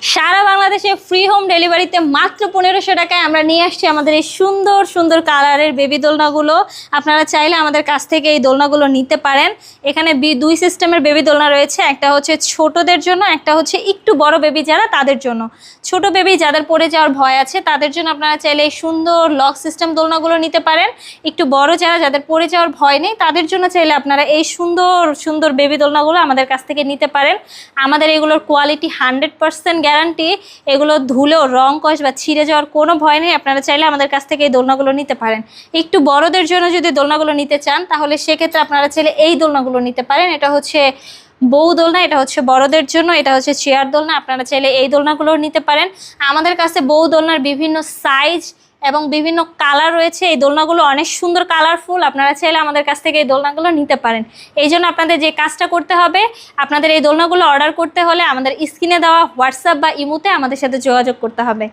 সারা বাংলাদেশে free home ডেলিভারিতে মাত্র 1500 টাকায় আমরা নিয়ে আসছি আমাদের এই সুন্দর সুন্দর কালারের বেবি দোলনাগুলো। আপনারা চাইলে আমাদের কাছ থেকে এই দোলনাগুলো নিতে পারেন। এখানে দুই সিস্টেমের বেবি দোলনা রয়েছে, একটা হচ্ছে ছোটদের জন্য, একটা হচ্ছে একটু বড় বেবি যারা তাদের জন্য। ছোট বেবি যাদের পড়ে যাওয়ার ভয় আছে তাদের জন্য আপনারা চাইলে এই সুন্দর লক সিস্টেম দোলনাগুলো নিতে পারেন। একটু বড় যাদের পড়ে যাওয়ার ভয় নেই তাদের জন্য চাইলে আপনারা এই সুন্দর সুন্দর বেবি দোলনাগুলো আমাদের কাছ থেকে নিতে পারেন। আমাদের এগুলোর কোয়ালিটি 100% গ্যারান্টি। এগুলো ধুলেও রং কষ বা ছিঁড়ে যাওয়ার কোনো ভয় নেই। আপনারা চাইলে আমাদের কাছ থেকে এই দোলনাগুলো নিতে পারেন। একটু বড়দের জন্য যদি দোলনাগুলো নিতে চান তাহলে সেক্ষেত্রে আপনারা চাইলে এই দোলনাগুলো নিতে পারেন। এটা হচ্ছে বউ দোলনা, এটা হচ্ছে বড়দের জন্য, এটা হচ্ছে চেয়ার দোলনা। আপনারা চাইলে এই দোলনাগুলো নিতে পারেন। আমাদের কাছে বউ দোলনার বিভিন্ন সাইজ এবং বিভিন্ন কালার রয়েছে। এই দোলনাগুলো অনেক সুন্দর কালারফুল। আপনারা চাইলে আমাদের কাছ থেকে এই দোলনাগুলো নিতে পারেন। এই জন্য আপনাদের যে কাজটা করতে হবে, আপনাদের এই দোলনাগুলো অর্ডার করতে হলে আমাদের স্ক্রিনে দেওয়া হোয়াটসঅ্যাপ বা ইমোতে আমাদের সাথে যোগাযোগ করতে হবে।